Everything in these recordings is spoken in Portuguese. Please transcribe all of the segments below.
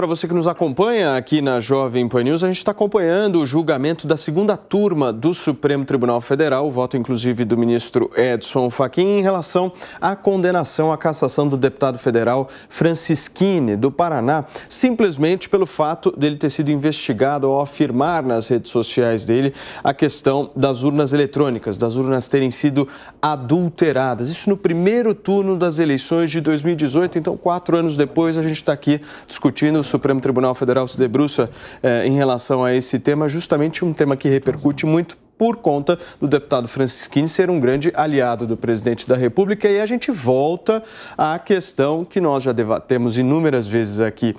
para você que nos acompanha aqui na Jovem Pan News. A gente está acompanhando o julgamento da segunda turma do Supremo Tribunal Federal, o voto inclusive do ministro Edson Fachin, em relação à condenação à cassação do deputado federal Francisquini, do Paraná, simplesmente pelo fato dele ter sido investigado ao afirmar nas redes sociais dele a questão das urnas eletrônicas, das urnas terem sido adulteradas. Isso no primeiro turno das eleições de 2018, então 4 anos depois a gente está aqui discutindo. O Supremo Tribunal Federal se debruça em relação a esse tema, justamente um tema que repercute muito por conta do deputado Francisquini ser um grande aliado do presidente da República. E a gente volta à questão que nós já debatemos inúmeras vezes aqui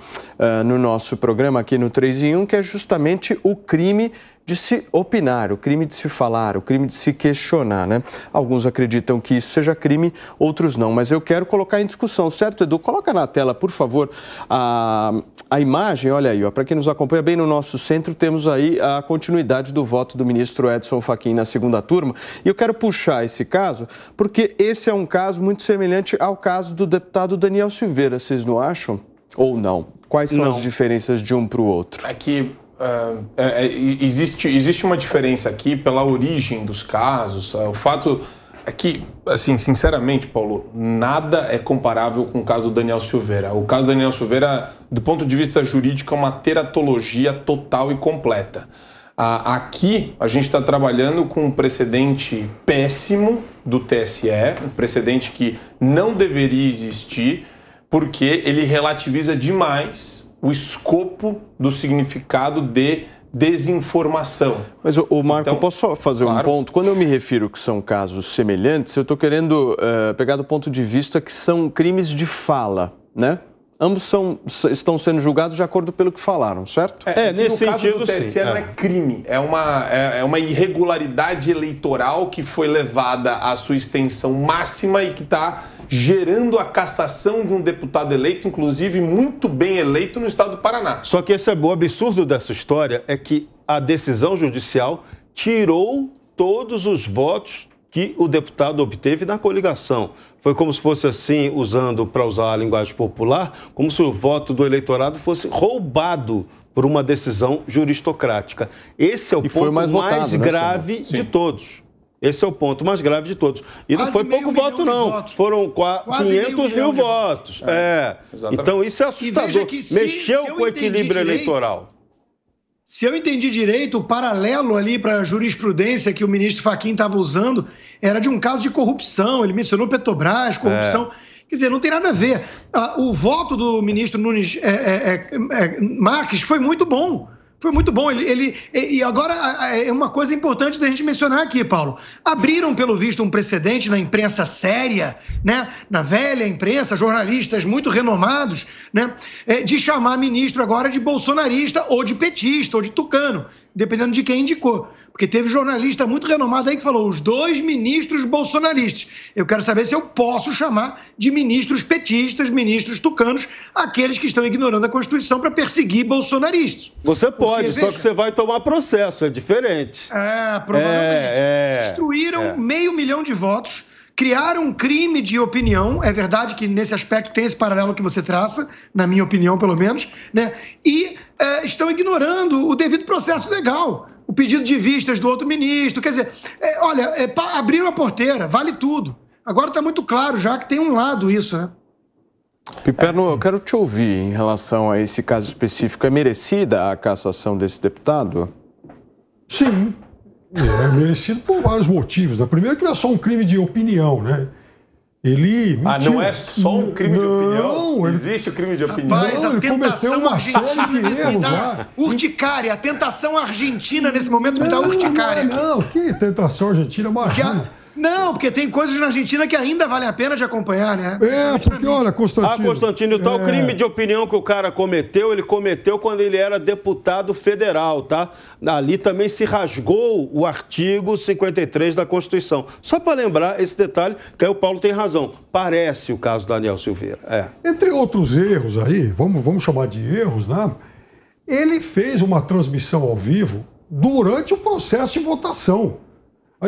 no nosso programa, aqui no 3 em 1, que é justamente o crime de se opinar, o crime de se falar, o crime de se questionar, né? Alguns acreditam que isso seja crime, outros não. Mas eu quero colocar em discussão, certo, Edu? Coloca na tela, por favor, a imagem. Olha aí, para quem nos acompanha bem no nosso centro, temos aí a continuidade do voto do ministro Edson Fachin na segunda turma. E eu quero puxar esse caso, porque esse é um caso muito semelhante ao caso do deputado Daniel Silveira. Vocês não acham? Ou não? Quais são as diferenças de um para o outro? É que existe uma diferença aqui pela origem dos casos. O fato é que, assim, sinceramente, Paulo, nada é comparável com o caso do Daniel Silveira. O caso do Daniel Silveira, do ponto de vista jurídico, é uma teratologia total e completa. Aqui, a gente está trabalhando com um precedente péssimo do TSE, um precedente que não deveria existir, porque ele relativiza demais o escopo do significado de desinformação. Mas, Marco, então, posso só fazer um ponto? Quando eu me refiro que são casos semelhantes, eu estou querendo pegar do ponto de vista que são crimes de fala, né? Ambos estão sendo julgados de acordo pelo que falaram, certo? Nesse sentido, no TSE não é crime, é uma irregularidade eleitoral que foi levada à sua extensão máxima e que está gerando a cassação de um deputado eleito, inclusive muito bem eleito no estado do Paraná. Só que o absurdo dessa história é que a decisão judicial tirou todos os votos que o deputado obteve na coligação. Foi como se fosse assim, para usar a linguagem popular, como se o voto do eleitorado fosse roubado por uma decisão juristocrática. Esse é o ponto mais grave de todos. Esse é o ponto mais grave de todos. E não foi pouco voto, não. Foram 500 mil votos. Então, isso é assustador. Mexeu com o equilíbrio eleitoral. Se eu entendi direito, o paralelo ali para a jurisprudência que o ministro Fachin estava usando era de um caso de corrupção. Ele mencionou Petrobras, corrupção. Quer dizer, não tem nada a ver. O voto do ministro Nunes Marques foi muito bom. Foi muito bom. E agora, é uma coisa importante da gente mencionar aqui, Paulo. Abriram, pelo visto, um precedente na imprensa séria, né? Na velha imprensa, jornalistas muito renomados, né? De chamar ministro agora de bolsonarista ou de petista ou de tucano, dependendo de quem indicou. Porque teve jornalista muito renomado aí que falou os 2 ministros bolsonaristas. Eu quero saber se eu posso chamar de ministros petistas, ministros tucanos, aqueles que estão ignorando a Constituição para perseguir bolsonaristas. Você pode, só que você vai tomar processo, é diferente. Provavelmente. Destruíram 500 mil de votos, criaram um crime de opinião, é verdade que nesse aspecto tem esse paralelo que você traça, na minha opinião pelo menos, né? E estão ignorando o devido processo legal, o pedido de vistas do outro ministro, quer dizer, abriu a porteira, vale tudo. Agora está muito claro já que tem um lado isso, né? Piperno, eu quero te ouvir em relação a esse caso específico. É merecida a cassação desse deputado? Sim. É merecido por vários motivos. Primeiro que não é só um crime de opinião, né? Ele mentiu. Não é só um crime de opinião? Existe o crime de opinião? Rapaz, ele cometeu uma série de erros lá. Urticária, a tentação argentina nesse momento me dá urticária. Não, que tentação argentina, imagina. Não, porque tem coisas na Argentina que ainda valem a pena de acompanhar, né? Porque olha, Constantino... Constantino, tal crime de opinião que o cara cometeu, ele cometeu quando ele era deputado federal, tá? Ali também se rasgou o artigo 53 da Constituição. Só para lembrar esse detalhe, que aí o Paulo tem razão. Parece o caso do Daniel Silveira. Entre outros erros aí, vamos chamar de erros, né? Ele fez uma transmissão ao vivo durante o processo de votação.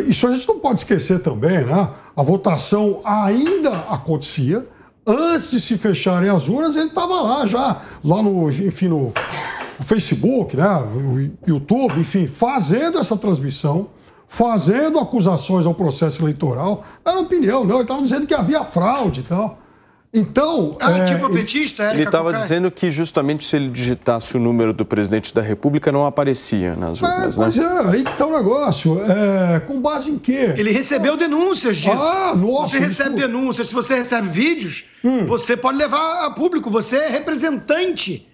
Isso a gente não pode esquecer também, né? A votação ainda acontecia, antes de se fecharem as urnas, ele estava lá já, lá no Facebook, né, o YouTube, enfim, fazendo essa transmissão, fazendo acusações ao processo eleitoral. Não era opinião, não, ele estava dizendo que havia fraude e tal. Então... tipo petista, ele estava dizendo que justamente se ele digitasse o número do presidente da República não aparecia nas urnas, né? Pois aí que está o negócio. Com base em quê? Ele recebeu denúncias disso. Nossa. Você recebe denúncias, se você recebe vídeos, você pode levar a público, você é representante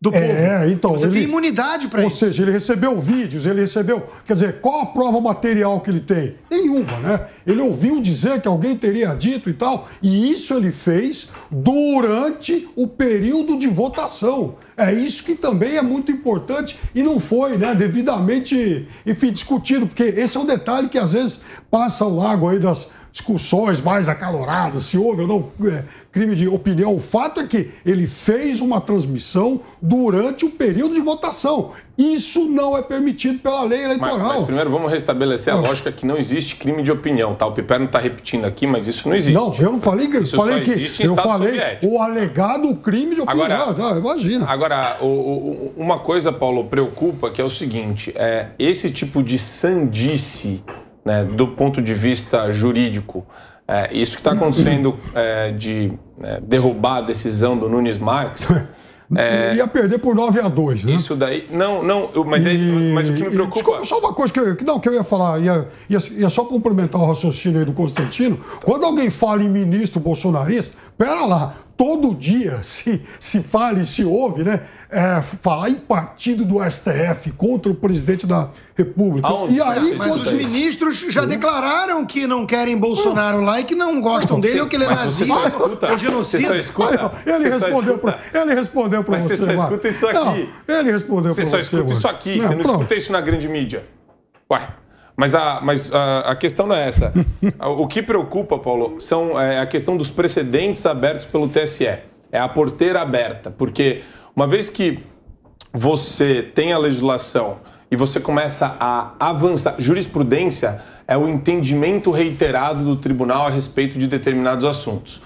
do povo. Então, você tem imunidade para isso. Ou seja, ele recebeu vídeos, ele recebeu... Quer dizer, qual a prova material que ele tem? Nenhuma, né? Ele ouviu dizer que alguém teria dito e tal, e isso ele fez durante o período de votação. É isso que também é muito importante e não foi, né, devidamente, enfim, discutido, porque esse é um detalhe que às vezes passa ao largo aí das discussões mais acaloradas, se houve ou não crime de opinião. O fato é que ele fez uma transmissão durante o período de votação. Isso não é permitido pela lei eleitoral. Mas primeiro vamos restabelecer a lógica que não existe crime de opinião, tá? O Piperno está repetindo aqui, mas isso não existe. Não, eu não falei que... Isso só existe em Estado soviético. O alegado crime de opinião. Agora, imagina. Agora, uma coisa, Paulo, preocupa, que é o seguinte, esse tipo de sandice, né, do ponto de vista jurídico, isso que está acontecendo de derrubar a decisão do Nunes Marques... ia perder por 9-2, né? Isso daí... Mas o que me preocupa... Desculpa, só uma coisa que eu ia falar, ia só complementar o raciocínio aí do Constantino. Quando alguém fala em ministro bolsonarista, pera lá, todo dia se fala e se ouve, né? Falar em partido do STF contra o presidente da República. Mas os ministros já declararam que não querem Bolsonaro lá e que não gostam dele ou que ele é nazista ou genocida. Você só escuta? Ele respondeu para você. Mas você só escuta isso aqui. Não, ele respondeu para você. Você só escuta isso aqui, você não escuta isso na grande mídia. Ué, mas a questão não é essa. O que preocupa, Paulo, é a questão dos precedentes abertos pelo TSE. É a porteira aberta, porque uma vez que você tem a legislação e você começa a avançar... Jurisprudência é o entendimento reiterado do tribunal a respeito de determinados assuntos.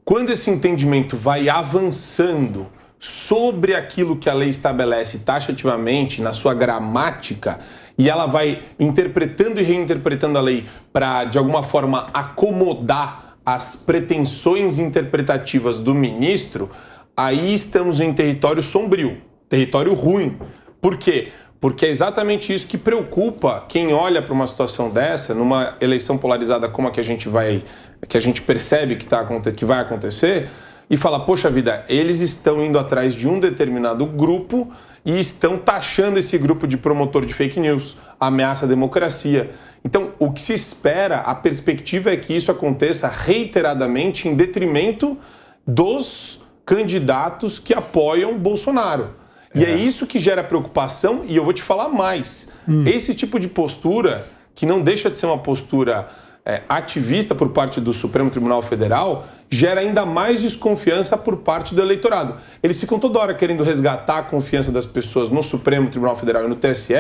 Quando esse entendimento vai avançando sobre aquilo que a lei estabelece taxativamente, na sua gramática, e ela vai interpretando e reinterpretando a lei para, de alguma forma, acomodar as pretensões interpretativas do ministro, aí estamos em território sombrio, território ruim. Por quê? Porque é exatamente isso que preocupa quem olha para uma situação dessa, numa eleição polarizada como a que a gente percebe que vai acontecer, e fala, poxa vida, eles estão indo atrás de um determinado grupo e estão taxando esse grupo de promotor de fake news, ameaça à democracia. Então, o que se espera, a perspectiva é que isso aconteça reiteradamente em detrimento dos candidatos que apoiam Bolsonaro. E é isso que gera preocupação, e eu vou te falar mais. Esse tipo de postura, que não deixa de ser uma postura ativista por parte do Supremo Tribunal Federal, gera ainda mais desconfiança por parte do eleitorado. Eles ficam toda hora querendo resgatar a confiança das pessoas no Supremo Tribunal Federal e no TSE,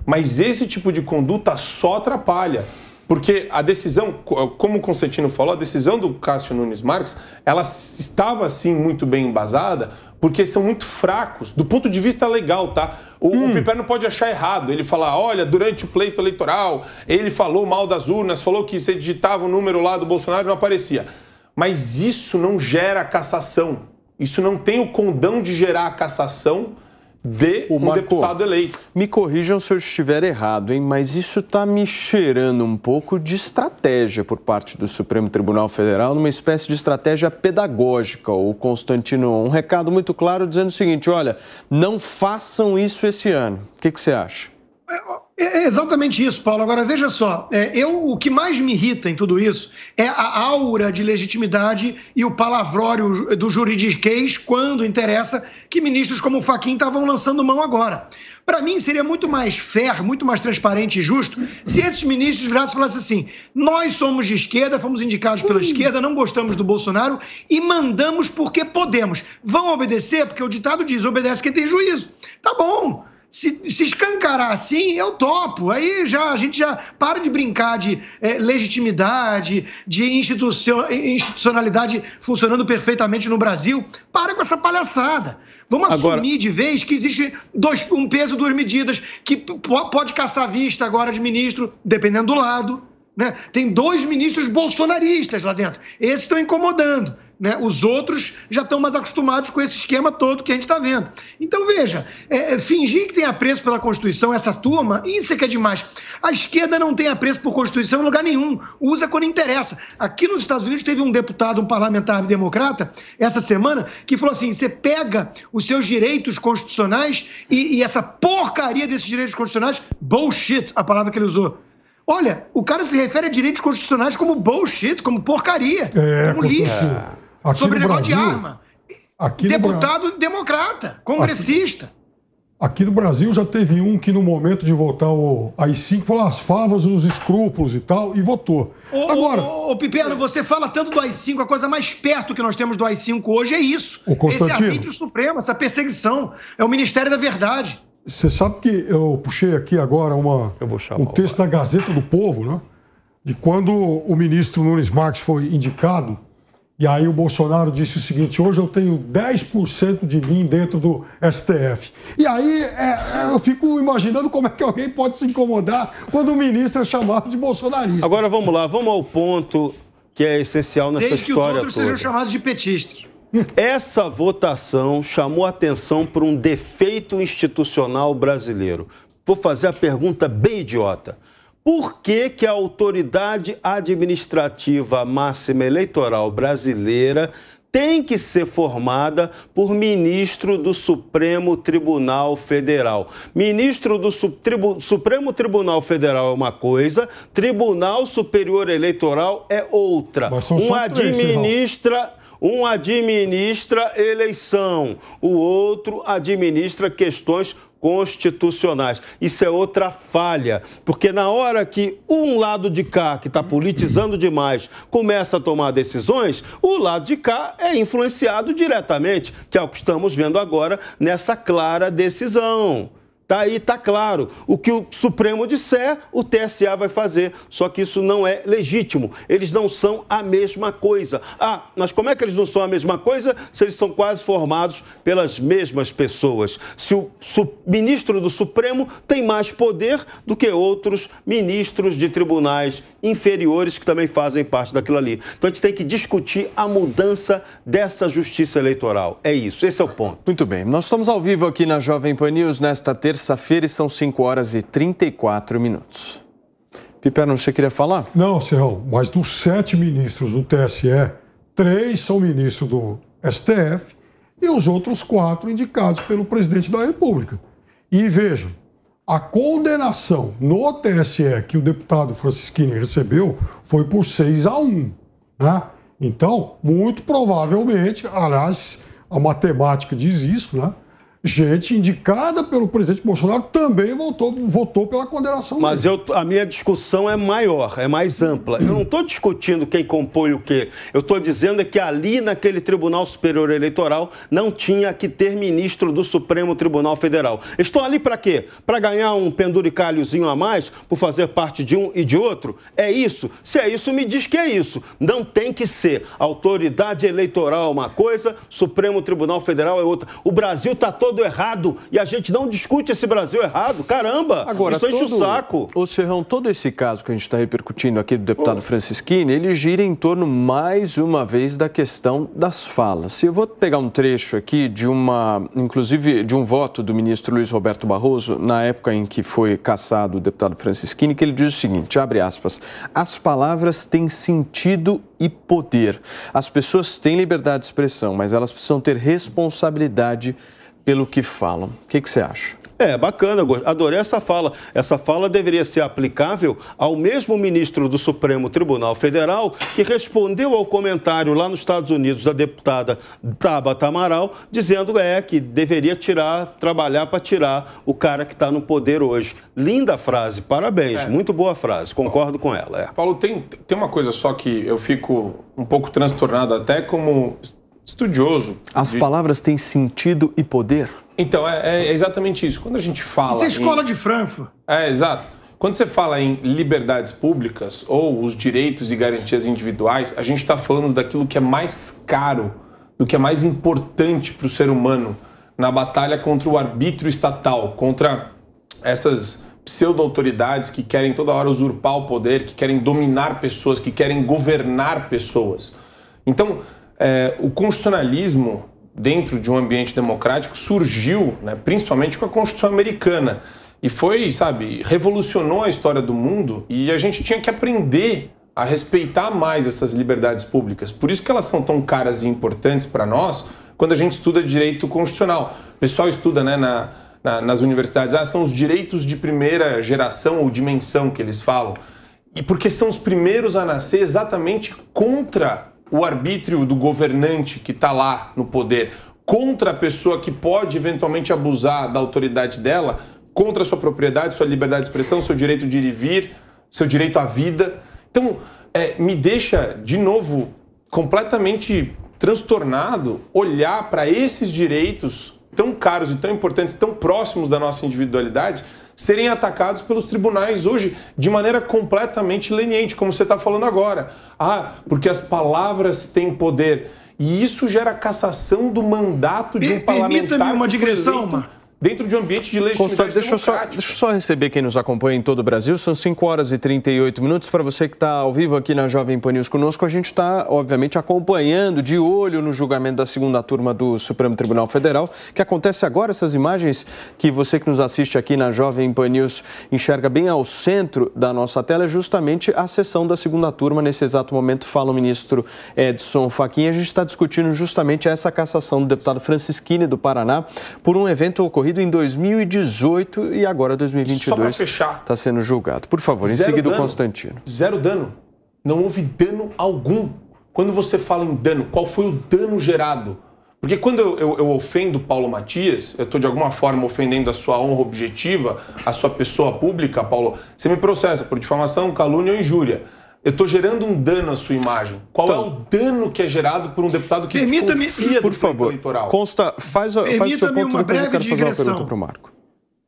mas esse tipo de conduta só atrapalha. Porque a decisão, como o Constantino falou, a decisão do Cássio Nunes Marques, ela estava, sim, muito bem embasada, porque são muito fracos, do ponto de vista legal, tá? O Piperno pode achar errado, ele falar, olha, durante o pleito eleitoral, ele falou mal das urnas, falou que você digitava o número lá do Bolsonaro e não aparecia. Mas isso não gera cassação, isso não tem o condão de gerar a cassação de um deputado eleito. Me corrijam se eu estiver errado, hein? Mas isso está me cheirando um pouco de estratégia por parte do Supremo Tribunal Federal, numa espécie de estratégia pedagógica. O Constantino, um recado muito claro dizendo o seguinte, olha, não façam isso esse ano. O que você acha? É exatamente isso, Paulo. Agora, veja só, o que mais me irrita em tudo isso é a aura de legitimidade e o palavrório do juridiquês quando interessa que ministros como o Fachin estavam lançando mão agora. Para mim, seria muito mais fair, muito mais transparente e justo se esses ministros virassem e falassem assim, nós somos de esquerda, fomos indicados pela esquerda, não gostamos do Bolsonaro e mandamos porque podemos. Vão obedecer? Porque o ditado diz, obedece quem tem juízo. Tá bom. Se escancarar assim, eu topo. Aí a gente já para de brincar de legitimidade, de institucionalidade funcionando perfeitamente no Brasil. Para com essa palhaçada. Vamos assumir de vez que existe um peso, duas medidas, que pode caçar a vista agora de ministro, dependendo do lado. Né? Tem 2 ministros bolsonaristas lá dentro. Esses estão incomodando. Né? Os outros já estão mais acostumados com esse esquema todo que a gente está vendo. Então, veja, fingir que tem apreço pela Constituição, essa turma, isso é que é demais. A esquerda não tem apreço por Constituição em lugar nenhum, usa quando interessa. Aqui nos Estados Unidos teve um deputado, um parlamentar democrata, essa semana, que falou assim, você pega os seus direitos constitucionais e essa porcaria desses direitos constitucionais, bullshit, a palavra que ele usou. Olha, o cara se refere a direitos constitucionais como bullshit, como porcaria, como lixo. Sobre negócio de arma. Deputado democrata, congressista. Aqui no Brasil já teve um que no momento de votar o AI-5 falou as favas, os escrúpulos e tal, e votou. Agora, Piperno, você fala tanto do AI-5, a coisa mais perto que nós temos do AI-5 hoje é isso. Esse arbítrio supremo, essa perseguição. É o Ministério da Verdade. Você sabe que eu puxei aqui agora um texto da Gazeta do Povo, né? De quando o ministro Nunes Marques foi indicado. E aí o Bolsonaro disse o seguinte, hoje eu tenho 10% de mim dentro do STF. E aí eu fico imaginando como é que alguém pode se incomodar quando o ministro é chamado de bolsonarista. Agora vamos lá, vamos ao ponto que é essencial nessa história toda. Desde que os outros sejam chamados de petistas. Essa votação chamou atenção para um defeito institucional brasileiro. Vou fazer a pergunta bem idiota. Por que a autoridade administrativa máxima eleitoral brasileira tem que ser formada por ministro do Supremo Tribunal Federal? Ministro do Supremo Tribunal Federal é uma coisa, Tribunal Superior Eleitoral é outra. Um administra eleição, o outro administra questões constitucionais. Isso é outra falha, porque na hora que um lado de cá, que está politizando demais, começa a tomar decisões, o lado de cá é influenciado diretamente, que é o que estamos vendo agora nessa clara decisão. Tá aí, tá claro. O que o Supremo disser, o TSE vai fazer. Só que isso não é legítimo. Eles não são a mesma coisa. Ah, mas como é que eles não são a mesma coisa se eles são quase formados pelas mesmas pessoas? Se o ministro do Supremo tem mais poder do que outros ministros de tribunais inferiores que também fazem parte daquilo ali. Então a gente tem que discutir a mudança dessa justiça eleitoral. É isso, esse é o ponto. Muito bem. Nós estamos ao vivo aqui na Jovem Pan News nesta terça-feira e são 5h34. Piperno, você queria falar? Não, Serrão, mas dos 7 ministros do TSE, 3 são ministros do STF e os outros 4 indicados pelo presidente da República. E vejam, a condenação no TSE que o deputado Francisquini recebeu foi por 6-1, né? Então, muito provavelmente, aliás, a matemática diz isso, né? Gente indicada pelo presidente Bolsonaro também votou pela condenação Mas dele. A minha discussão é maior, é mais ampla. Eu não estou discutindo quem compõe o quê. Eu estou dizendo que ali naquele Tribunal Superior Eleitoral não tinha que ter ministro do Supremo Tribunal Federal. Estão ali para quê? Para ganhar um penduricalhozinho a mais por fazer parte de um e de outro? É isso? Se é isso, me diz que é isso. Não tem que ser. Autoridade eleitoral é uma coisa, Supremo Tribunal Federal é outra. O Brasil está todo errado e a gente não discute esse Brasil errado. Caramba, agora, isso enche o saco. Ô Serrão, todo esse caso que a gente está repercutindo aqui do deputado Francisquini, ele gira em torno, mais uma vez, da questão das falas. Eu vou pegar um trecho aqui inclusive, de um voto do ministro Luiz Roberto Barroso, na época em que foi cassado o deputado Francisquini, que ele diz o seguinte, abre aspas, as palavras têm sentido e poder. As pessoas têm liberdade de expressão, mas elas precisam ter responsabilidade pelo que falam. O que você acha? É, bacana, adorei essa fala. Essa fala deveria ser aplicável ao mesmo ministro do Supremo Tribunal Federal que respondeu ao comentário lá nos Estados Unidos da deputada Tabata Amaral, dizendo que deveria trabalhar para tirar o cara que está no poder hoje. Linda frase, parabéns, muito boa frase, concordo com ela. Paulo, tem uma coisa só que eu fico um pouco transtornado até como estudioso. As palavras têm sentido e poder? Então, é exatamente isso. Quando a gente fala... Isso é escola de Frankfurt. Exato. Quando você fala em liberdades públicas ou os direitos e garantias individuais, a gente está falando daquilo que é mais caro, do que é mais importante para o ser humano na batalha contra o arbítrio estatal, contra essas pseudo-autoridades que querem toda hora usurpar o poder, que querem dominar pessoas, que querem governar pessoas. Então, o constitucionalismo dentro de um ambiente democrático surgiu, né, principalmente com a Constituição Americana. E foi, revolucionou a história do mundo e a gente tinha que aprender a respeitar mais essas liberdades públicas. Por isso que elas são tão caras e importantes para nós quando a gente estuda direito constitucional. O pessoal estuda, né, nas universidades, são os direitos de primeira geração ou dimensão que eles falam. E porque são os primeiros a nascer exatamente contra o arbítrio do governante que está lá no poder, contra a pessoa que pode eventualmente abusar da autoridade dela, contra a sua propriedade, sua liberdade de expressão, seu direito de ir e vir, seu direito à vida. Então, me deixa, de novo, completamente transtornado olhar para esses direitos tão caros e tão importantes, tão próximos da nossa individualidade, serem atacados pelos tribunais hoje de maneira completamente leniente, como você está falando agora. Porque as palavras têm poder. E isso gera cassação do mandato de um parlamentar. Permita-me uma digressão, Marco. Dentro de um ambiente de legitimidade democrática. Deixa eu só receber quem nos acompanha em todo o Brasil. São 5 horas e 38 minutos. Para você que está ao vivo aqui na Jovem Pan News conosco, a gente está, obviamente, acompanhando de olho no julgamento da segunda turma do Supremo Tribunal Federal, que acontece agora. Essas imagens que você que nos assiste aqui na Jovem Pan News enxerga bem ao centro da nossa tela é justamente a sessão da segunda turma. Nesse exato momento fala o ministro Edson Fachin. A gente está discutindo justamente essa cassação do deputado Francisquini do Paraná por um evento ocorrido em 2018 e agora 2022 está sendo julgado. Por favor, em seguida o Constantino. Zero dano. Não houve dano algum. Quando você fala em dano, qual foi o dano gerado? Porque quando eu ofendo Paulo Matias, eu estou de alguma forma ofendendo a sua honra objetiva, a sua pessoa pública, Paulo, você me processa por difamação, calúnia ou injúria. Eu estou gerando um dano à sua imagem. Qual é o dano que é gerado por um deputado que desconfia do pleito eleitoral? Consta, faz o seu ponto, depois eu quero fazer uma pergunta para o Marco.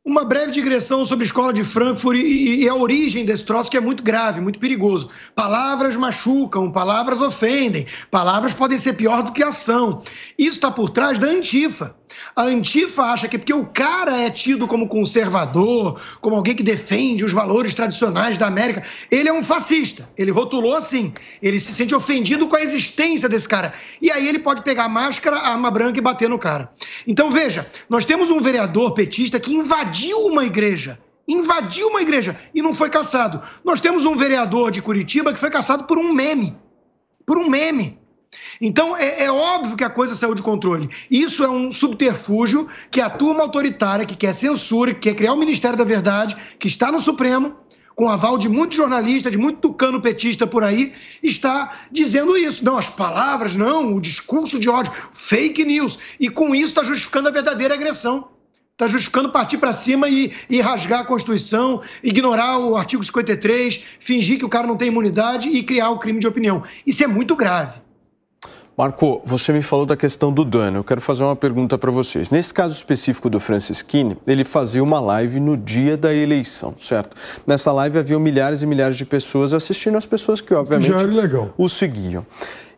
Uma breve digressão sobre a escola de Frankfurt e a origem desse troço, que é muito grave, muito perigoso. Palavras machucam, palavras ofendem, palavras podem ser pior do que ação. Isso está por trás da Antifa. A Antifa acha que porque o cara é tido como conservador, como alguém que defende os valores tradicionais da América, ele é um fascista. Ele rotulou assim. Ele se sente ofendido com a existência desse cara. E aí ele pode pegar a máscara, a arma branca e bater no cara. Então, veja, nós temos um vereador petista que invadiu uma igreja e não foi caçado. Nós temos um vereador de Curitiba que foi caçado por um meme. Então, é óbvio que a coisa saiu de controle. Isso é um subterfúgio que a turma autoritária, que quer censura, que quer criar o Ministério da Verdade, que está no Supremo, com aval de muitos jornalistas, de muito tucano petista por aí, está dizendo isso. Não, as palavras, não, o discurso de ódio, fake news. E com isso está justificando a verdadeira agressão. Está justificando partir para cima e rasgar a Constituição, ignorar o artigo 53, fingir que o cara não tem imunidade e criar o crime de opinião. Isso é muito grave. Marco, você me falou da questão do dano. Eu quero fazer uma pergunta para vocês. Nesse caso específico do Francisquini, ele fazia uma live no dia da eleição, certo? Nessa live haviam milhares e milhares de pessoas assistindo, as pessoas que, obviamente, o seguiam.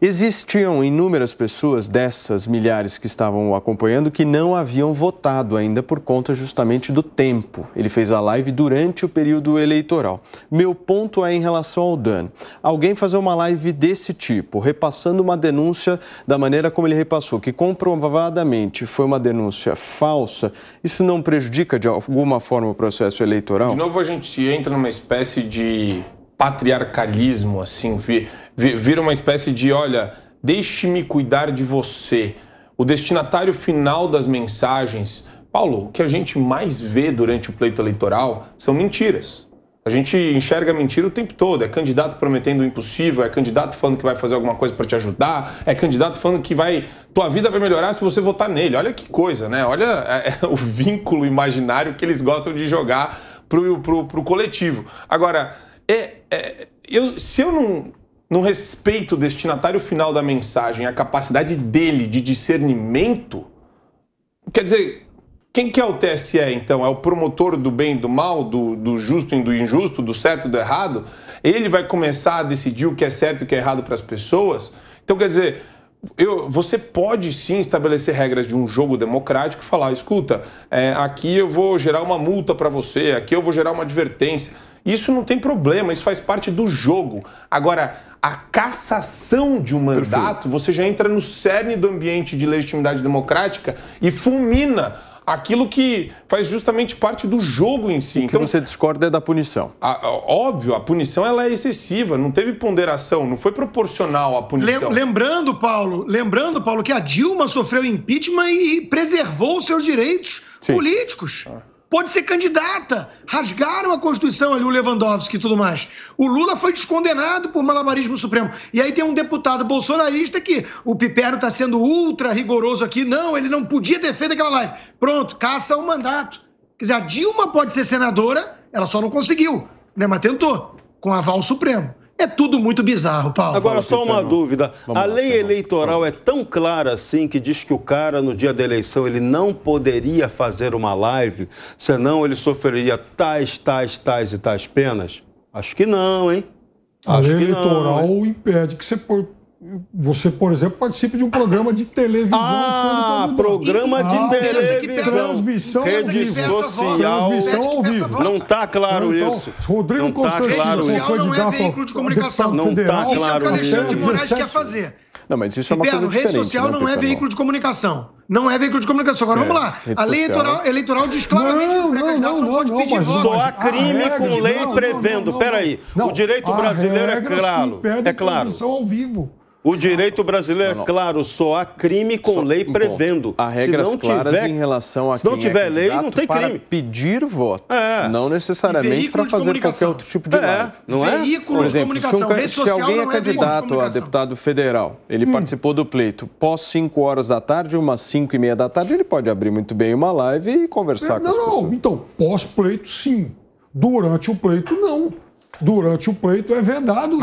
Existiam inúmeras pessoas dessas milhares que estavam o acompanhando que não haviam votado ainda por conta justamente do tempo. Ele fez a live durante o período eleitoral. Meu ponto é em relação ao dano. Alguém fazer uma live desse tipo, repassando uma denúncia da maneira como ele repassou, que comprovadamente foi uma denúncia falsa, isso não prejudica de alguma forma o processo eleitoral? De novo a gente entra numa espécie de patriarcalismo, assim, vira uma espécie de, olha, deixe-me cuidar de você. O destinatário final das mensagens, Paulo, o que a gente mais vê durante o pleito eleitoral são mentiras. A gente enxerga mentira o tempo todo. É candidato prometendo o impossível, é candidato falando que vai fazer alguma coisa para te ajudar, é candidato falando que tua vida vai melhorar se você votar nele. Olha que coisa, né? Olha o vínculo imaginário que eles gostam de jogar pro coletivo. Agora, se eu não respeito o destinatário final da mensagem, a capacidade dele de discernimento, quer dizer, Quem que é o TSE, então? É o promotor do bem e do mal, do justo e do injusto, do certo e do errado? Ele vai começar a decidir o que é certo e o que é errado para as pessoas? Então, quer dizer, você pode sim estabelecer regras de um jogo democrático e falar, escuta, aqui eu vou gerar uma multa para você, aqui eu vou gerar uma advertência. Isso não tem problema, isso faz parte do jogo. Agora, a cassação de um mandato, você já entra no cerne do ambiente de legitimidade democrática e fulmina aquilo que faz justamente parte do jogo em si. O que você discorda é da punição. Óbvio, a punição ela é excessiva, não teve ponderação, não foi proporcional à punição. Lembrando, Paulo, que a Dilma sofreu impeachment e preservou os seus direitos políticos. Pode ser candidata. Rasgaram a Constituição ali, o Lewandowski e tudo mais. O Lula foi descondenado por malabarismo supremo. E aí tem um deputado bolsonarista que o Piperno está sendo ultra rigoroso aqui. Não, ele não podia defender aquela live. Pronto, caça o mandato. Quer dizer, a Dilma pode ser senadora, ela só não conseguiu, né? Mas tentou, com aval supremo. É tudo muito bizarro, Paulo. Agora, só uma dúvida. A lei eleitoral é tão clara assim que diz que o cara, no dia da eleição, ele não poderia fazer uma live, senão ele sofreria tais e tais penas? Acho que não, hein? A lei eleitoral impede que você, por exemplo, participe de um programa de televisão. Programa de televisão. Transmissão rede social. Transmissão ao vivo. Não está claro isso. Rodrigo Constantino foi candidato veículo de comunicação. Não está claro isso é o que o Alexandre de Moraes isso. quer fazer. Não, mas isso é uma coisa diferente. Rede social não é veículo de comunicação. Não é veículo de comunicação. Agora, vamos lá. A lei eleitoral diz claramente que mas só há crime com lei prevendo. Peraí, o direito brasileiro é claro. É claro. Ao vivo. O direito brasileiro é claro, só há crime com lei prevendo. Há regras claras em relação a se não tiver lei, não tem para crime. Pedir voto, não necessariamente para fazer qualquer outro tipo de live. Não é? Por exemplo, se alguém é candidato a deputado federal, ele participou do pleito, pós 5 horas da tarde, umas 5:30 da tarde, ele pode abrir muito bem uma live e conversar com as pessoas. Então, pós-pleito, sim. Durante o pleito, não. Durante o pleito é vedado.